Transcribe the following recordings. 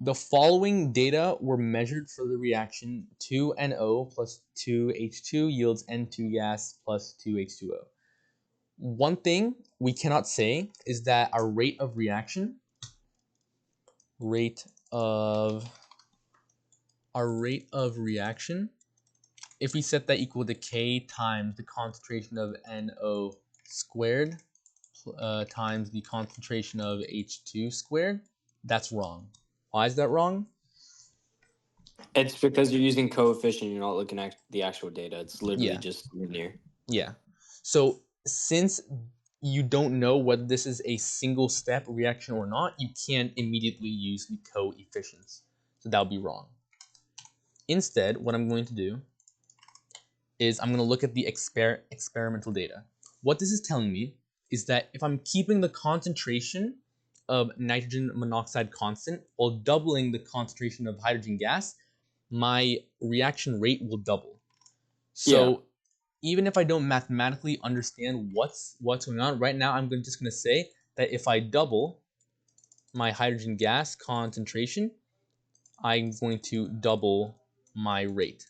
The following data were measured for the reaction 2NO plus 2H2 yields N2 gas plus 2H2O. One thing we cannot say is that our rate of reaction, if we set that equal to K times the concentration of NO squared times the concentration of H2 squared, that's wrong. Why is that wrong? It's because you're using coefficient, you're not looking at the actual data. It's literally just linear. Yeah. So since you don't know whether this is a single step reaction or not, you can't immediately use the coefficients. So that would be wrong. Instead, what I'm going to do is I'm going to look at the experimental data. What this is telling me is that if I'm keeping the concentration of nitrogen monoxide constant while doubling the concentration of hydrogen gas, my reaction rate will double. So even if I don't mathematically understand what's going on right now, I'm just going to say that if I double my hydrogen gas concentration, I'm going to double my rate.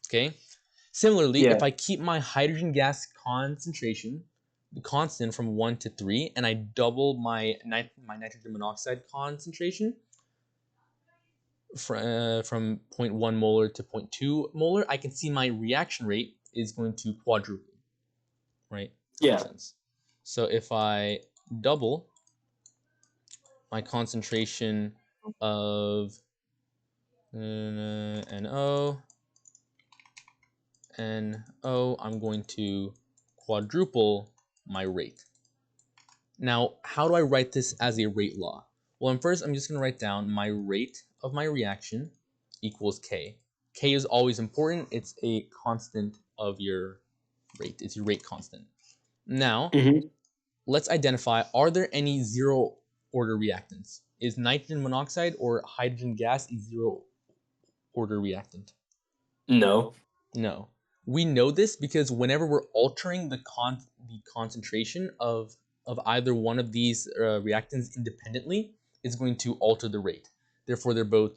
Okay. Similarly, if I keep my hydrogen gas concentration constant from 1 to 3 and I double my nitrogen monoxide concentration from 0.1 molar to 0.2 molar, I can see my reaction rate is going to quadruple, right? Yeah. So if I double my concentration of NO, I'm going to quadruple my rate. Now, how do I write this as a rate law? Well, first, I'm just going to write down my rate of my reaction equals K. K is always important. It's a constant of your rate. It's your rate constant. Now, let's identify, are there any zero order reactants? Is nitrogen monoxide or hydrogen gas a zero order reactant? No. No. We know this because whenever we're altering the concentration of either one of these reactants independently, it's going to alter the rate. Therefore, they're both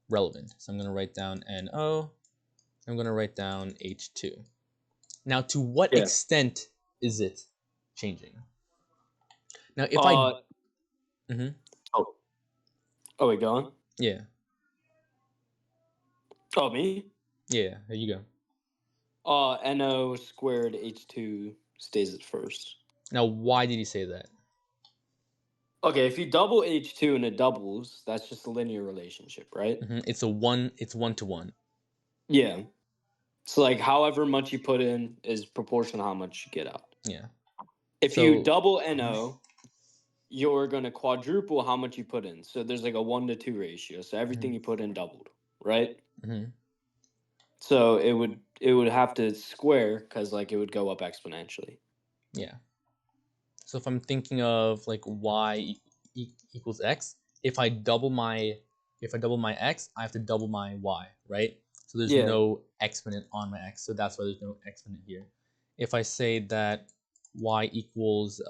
relevant. So I'm going to write down NO. I'm going to write down H2. Now, to what extent is it changing? Now, if Oh, wait, go on. Yeah. Oh, me? Yeah, there you go. NO squared H2 stays at first. Now, why did he say that? Okay, if you double H2 and it doubles, that's just a linear relationship, right? It's one to one. Yeah. So like however much you put in is proportional to how much you get out. Yeah. If you double NO, you're going to quadruple how much you put in. So there's like a 1-to-2 ratio. So everything you put in doubled, right? So it would have to square because like it would go up exponentially. Yeah. So if I'm thinking of like y equals x, if I double my x, I have to double my y, right? So there's no exponent on my x, so that's why there's no exponent here. If I say that y equals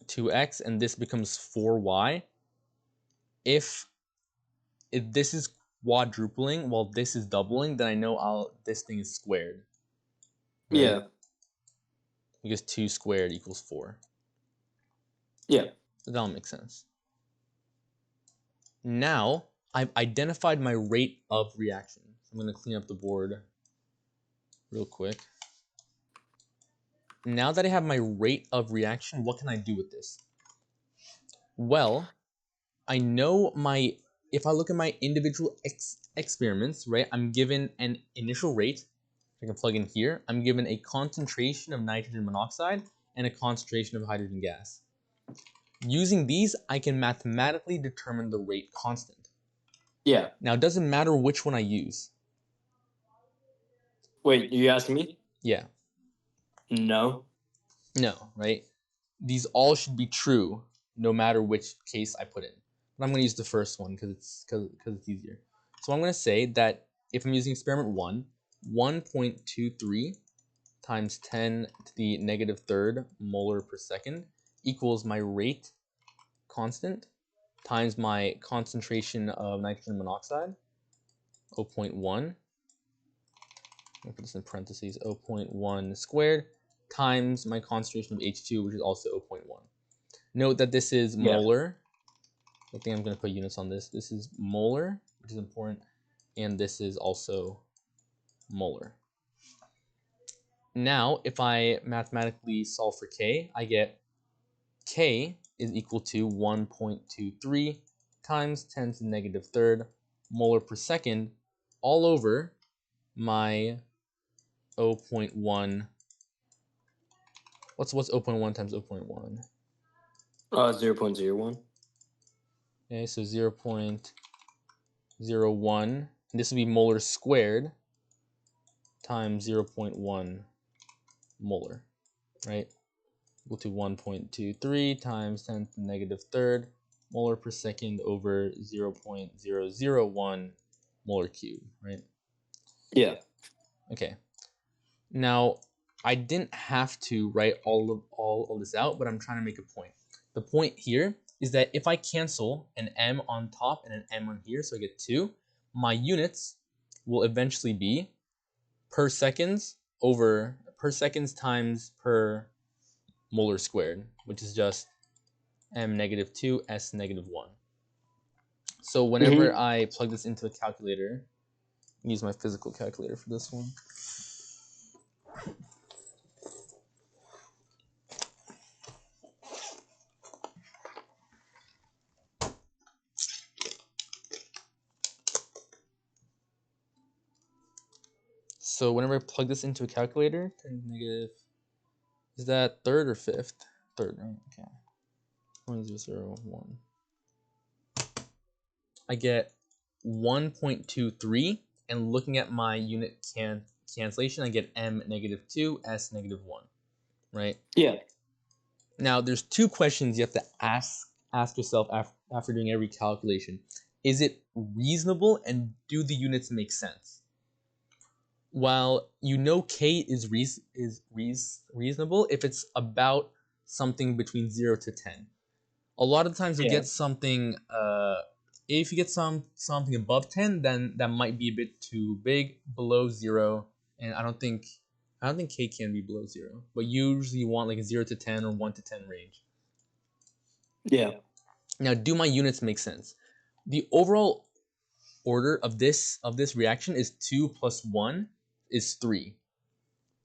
2x and this becomes 4y, if this is quadrupling while this is doubling, then I know this thing is squared. Right? Yeah. Because 2 squared equals 4. Yeah. So that'll make sense. Now, I've identified my rate of reaction. I'm going to clean up the board real quick. Now that I have my rate of reaction, what can I do with this? Well, I know if I look at my individual experiments, right, I'm given an initial rate. I can plug in here. I'm given a concentration of nitrogen monoxide and a concentration of hydrogen gas. Using these, I can mathematically determine the rate constant. Yeah. Now, it doesn't matter which one I use. Wait, you asking me? Yeah. No. No, right? These all should be true no matter which case I put in. But I'm going to use the first one because it's easier. So I'm going to say that if I'm using experiment 1, 1.23 times 10 to the -3rd molar per second equals my rate constant times my concentration of nitrogen monoxide, 0.1. I'll put this in parentheses, 0.1 squared, times my concentration of H2, which is also 0.1. Note that this is molar. I think I'm going to put units on this. This is molar, which is important, and this is also molar. Now, if I mathematically solve for K, I get K is equal to 1.23 times 10 to the negative third molar per second all over my 0.1. What's 0.1 times 0.1? 0.01. Okay, so 0.01. And this will be molar squared times 0.1 molar, right? Equal to 1.23 times 10 to the negative third molar per second over 0.001 molar cube, right? Yeah. Okay. Now, I didn't have to write all of this out, but I'm trying to make a point. The point here is that if I cancel an m on top and an m on here, so I get 2, my units will eventually be per seconds times per molar squared, which is just m negative 2 s negative 1. So whenever I plug this into a calculator, I'll use my physical calculator for this one. So whenever I plug this into a calculator, 10 negative, is that third or fifth? Third, right? Okay. 1.001. I get 1.23, and looking at my unit cancellation, I get m negative 2, s negative 1, right? Yeah. Now, there's 2 questions you have to ask yourself after doing every calculation. Is it reasonable, and do the units make sense? While you know K is reasonable if it's about something between 0 to 10. A lot of times you get something, if you get something above 10, then that might be a bit too big. Below 0, and I don't think K can be below 0, but usually you want like a 0 to 10 or 1 to 10 range. Yeah. Now, do my units make sense? The overall order of this reaction is 2 plus 1 is 3.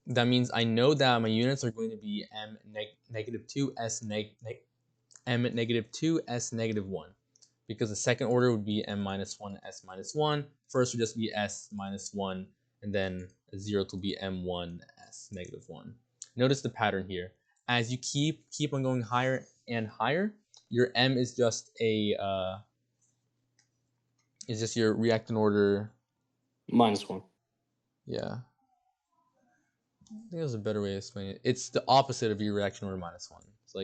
That means I know that my units are going to be m negative 2 s m negative 2 s negative 1, because the second order would be m minus 1 s minus 1. First would just be s minus 1, and then 0th will be m1 s negative 1. Notice the pattern here. As you keep on going higher and higher, your m is just your reactant order minus 1. Yeah. I think there's a better way to explain it. It's the opposite of your reaction order minus 1. It's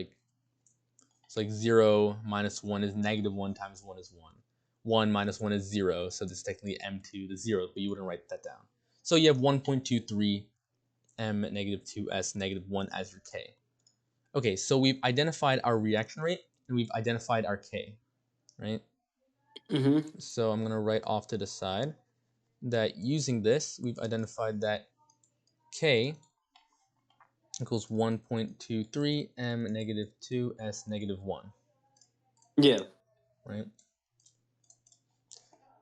like 0 minus 1 is negative 1 times 1 is 1. 1 minus 1 is 0, so this is technically m2 the 0, but you wouldn't write that down. So you have 1.23 m negative 2s negative 1 as your k. Okay, so we've identified our reaction rate, and we've identified our k, right? So I'm going to write off to the side that using this, we've identified that K equals 1.23 m negative 2 s negative 1. Yeah. Right?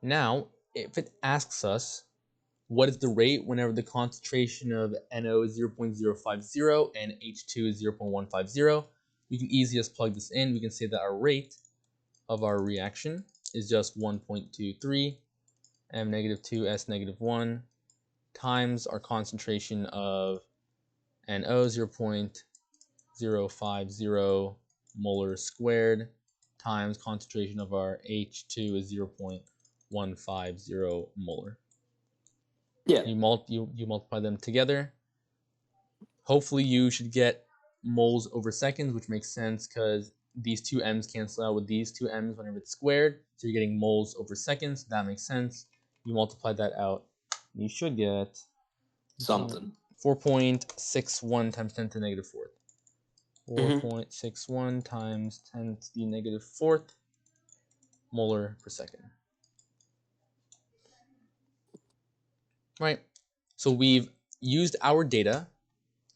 Now, if it asks us what is the rate whenever the concentration of NO is 0.050 and H2 is 0.150, we can easily just plug this in. We can say that our rate of our reaction is just 1.23 m negative 2 s negative 1 times our concentration of NO 0.050 molar squared times concentration of our H2 is 0.150 molar. Yeah. You multiply them together. Hopefully you should get moles over seconds, which makes sense because these two m's cancel out with these two m's whenever it's squared. So you're getting moles over seconds. That makes sense. You multiply that out, you should get something. 4.61 times 10 to the negative fourth. 4.61 times 10 to the negative fourth molar per second. Right. So we've used our data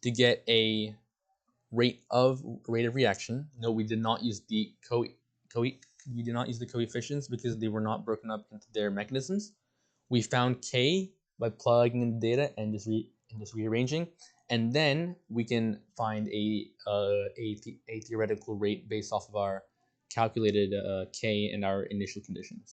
to get a rate of reaction. No, we did not use the we did not use the coefficients because they were not broken up into their mechanisms. We found K by plugging in the data and just rearranging, and then we can find a theoretical rate based off of our calculated K and our initial conditions.